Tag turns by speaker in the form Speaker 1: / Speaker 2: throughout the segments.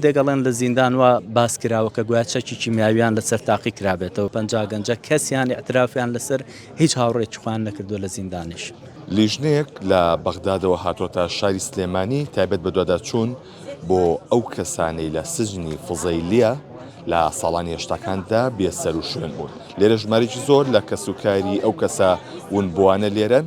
Speaker 1: هەندێکڵێن لە زیندان وە باس کراوە کە گویاچەکی کیمیاویان لەسەر تاقی کرابێتەوە 50 گەنجە کەسیان اعترافیان لەسەر هیچ هاوڕێکی خوان نەکردو لە زیندانیش.
Speaker 2: لیژنەیەک لە بەغدادەوە هاتوۆتە شاری سلێمانی تایبەت بە دوواداچوون بۆ ئەو کەسانەی لە سژنی فزەیلیە لە ساڵانی هێشتاکاندا بێسەر و شوێن بوون. لێرە ژمارێکی زۆر لە کەسوکاری ئەو کەسە ون بوانە لێرەن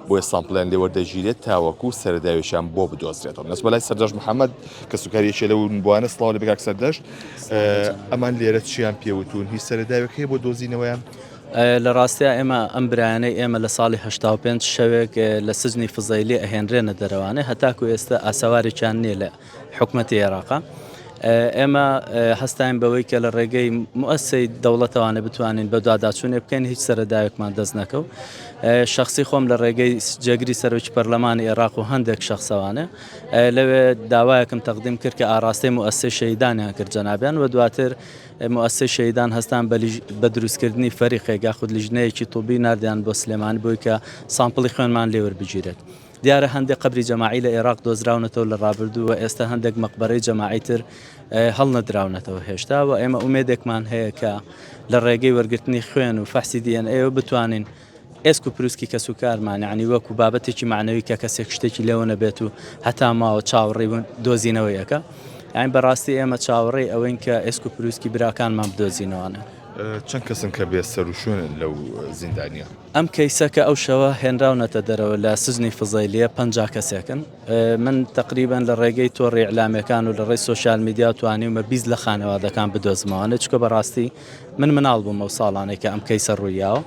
Speaker 2: بۆیە سامپڵیان لێوەردەگیرێت تاوەکو سەرداوێشیان بۆ بدۆزرێتەوە. نەس بەلای سەردەش محەممەد کەسوکاریەکێ لە ون بوانە سڵاو لە بگاک سەردەشت ئەمان لێرە چیان پێوتون هیچ سەرداوێکی بۆ دۆزینەوەیان؟
Speaker 1: لە ڕاستیا ئێمە ئەم برایانەی ئێمە لە ساڵی 85 شەوێک لە سزنی فزەیلی ئەهێنرێنە دەرەوانێ هەتاکو ئێستا ئاساوارێکیان نییە لە حکوومەتی عێراقا. ئێمە هەستاین بەوەی کە لە ڕێگەی موسسەی دەوڵەتەوانە بتوانین بە دواداچوونێ بکەین هیچ سەرداوێکمان دەست نەکەو. شخصی خۆم لە ڕێگەی جێگری سەرۆکی پەرلەمانی عێراق و هەندێک شخصەوانە لەوێ داوایەکم تەقدیم کرد کە ئاراستەی موسسەی شەهیدانیان کرد جەنابیان و دواتر موسسەی شەهیدان هەستان بە دروستکردنی فەریقێک یاخود لیژنەیەکی توبی نردیان بۆ سلێمانی بۆی کە سامپڵی خوێنمان لێوەربگیرێت. دیارە هەندێک قبری جەماعی لە عێراق دۆزراونەتەوە لە ڕابردوو و ئێستا هەندێک مەقبەرەی جەماعی تر هەڵ نەدراونەتەوە هێشتا و ئێمە ئومێدێکمان هەیە کە لە ڕێگەی وەرگرتنی خوێن و فەحسی DNA و بتوانین ئێسک و پروسکی کەسوکارمان یعنی وەکو بابەتێکی معنەوی کە کەسێک شتێکی لێوە نەبێت و هەتا ماوە چاوەڕێی دۆزینەوەیەکە یعنی بەڕاستی ئێمە چاوەڕێی ئەوەین کە ئێسک و پروسکی براکانمان بدۆزینەوەنە.
Speaker 2: چەند کەسن کە بێ سەر و شوێنن لەو زیندانیە؟
Speaker 1: ئەم کەیسەکە ئەو شەوە هێنراونەتە دەرەوە لە سزنی فزەیلیە 50 کەسێکن. من تقریبان لە ڕێگەی تۆڕی ئیعلامەکان و لە ڕێی سۆشیال میدیا توانیمە 20 لە خانەوادەکان بدۆزمەوەنە چکە بەڕاستی من مناڵ بووم ئەو ساڵانێک کە ئەم کەیسە ڕوویاوە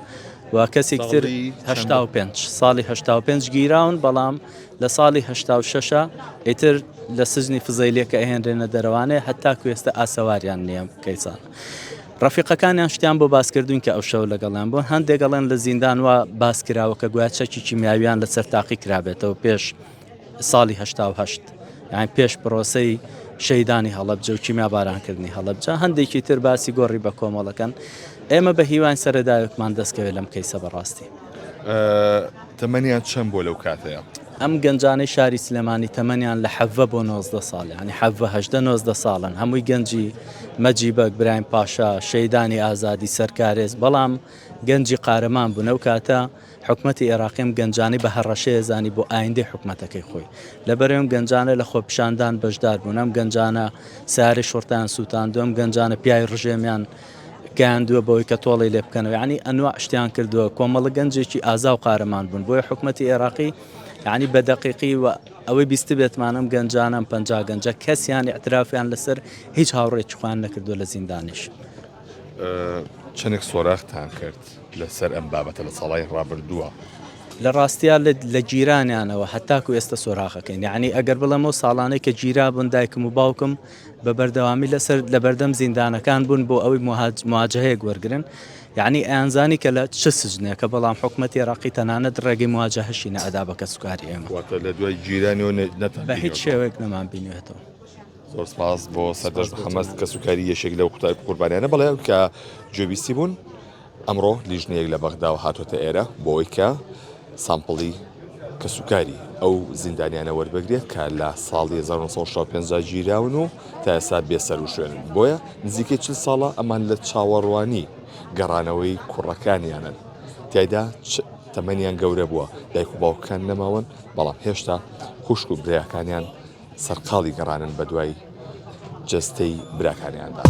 Speaker 1: و کەسێک تر 85 ساڵی 85 گیراون بەڵام لە ساڵی 86 ئیتر لە سزنی فزەیلیە کە ئەهێنرێنە دەرەوانێ هەتاکو ئێستا ئاسەواریان نییە کەیسان. ڕەفیقەکانیان شتیان بۆ باسکردوون کە ئەو شەو لەگەڵیان بوون هەندێکەڵێن لە زیندان وە باس کراوە کە گویاچەکی کیمیاویان لەسەر تاقی کرابێتەوە پێش ساڵی 88 یعنی پێش پرۆسەی شەیدانی هەڵەبجە و کیمیا بارانکردنی هەڵەبجە هەندێکی تر باسی گۆڕی بە کۆمەڵەکەن ئێمە بە هیوان سەرەدایەکمان دەستکەوێت لەم کەیسە بەڕاستی.
Speaker 2: تەمەنیان چەند بۆ لەو کاتەیە؟
Speaker 1: ئەم گەنجانەی شاری سلێمانی تەمەنیان لە 7 بۆ 19 ساڵ ینی 19 ساڵن هەمووی گەنجی مەجیبەک برایم پاشا شەیدانی ئازادی سەرکارێز بەڵام گەنجی قارەمان بوونە و کاتە حکوومەتی عێراقیم گەنجانی بە هەڕەشەیە زانی بۆ ئایندەی حکوومەتەکەی خۆی لەبەرێم گەنجانە لە خۆپیشاندان بەشدار بوون ئەم گەنجانە ساری شۆرتیان سووتاندوم گەنجانە پیای ڕژێمیان گەیاندووە بەوەی کە تۆڵی لێ بکەنەوە یعنی ئەنواع شتیان کردووە کۆمەڵە گەنجێکی ئازا و قارەمان بوون بۆیە حکوومەتی عێراقی یعنی بە دەقیقی و ئەوەی بیست بێتمانم گەنجانم 50 گەنجە کەسیان اعترافیان لەسەر هیچ هاوڕێکی خوان نەکردو لە زیندانیش.
Speaker 2: چەندێک سۆراختان کرد لەسەر ئەم بابەتە لە ساڵای ڕابردووە؟
Speaker 1: لە ڕاستیا لە جیرانیانەوە هەتاکو ئێستا سۆراخەکەین یعنی ئەگەر بڵێمەوە ساڵانەی کە گیرا بوون دایکم و باوکم بە بەردەوامی لەسەر لە بەردەم زیندانەکان بوون بۆ ئەوەی مواجهەیە وەرگرن یعنی ئەیانزانی کە لە چ سژنێکە بەڵام حکوومەتی عێراقی تەنانەت ڕێگەی مواجهەشی نەئەدا بە کەسوکاری ئێمە
Speaker 2: لە دوای جیرانیەوە
Speaker 1: بە هیچ شێوەیەک نەمان بینوێتەوە.
Speaker 2: زۆر سپاس بۆ سەردەش محەممەد کەسوکاری یەشێک لەو قوتای قوربانیانە بەڵێ کە گوێبیستی بوون ئەمڕۆ لیژنەیەک لە بەغدا و هاتوۆتە ئێرە بۆەوەی کە سامپڵی کەسوکاری ئەو زیندانیانە وەربگرێت کە لە ساڵی 1950 گیراون و تا ئێستا بێسەر و شوێن بۆیە نزیکەی 40 ساڵە ئەمان لە چاوەڕوانی گەڕانەوەی کوڕەکانیانن تیایدا تەمەنیان گەورە بووە دایک و باوکەکان نەماون بەڵام هێشتا خوشک و برایەکانیان سەرقاڵی گەڕانن بە دوای جەستەی براکانیاندا.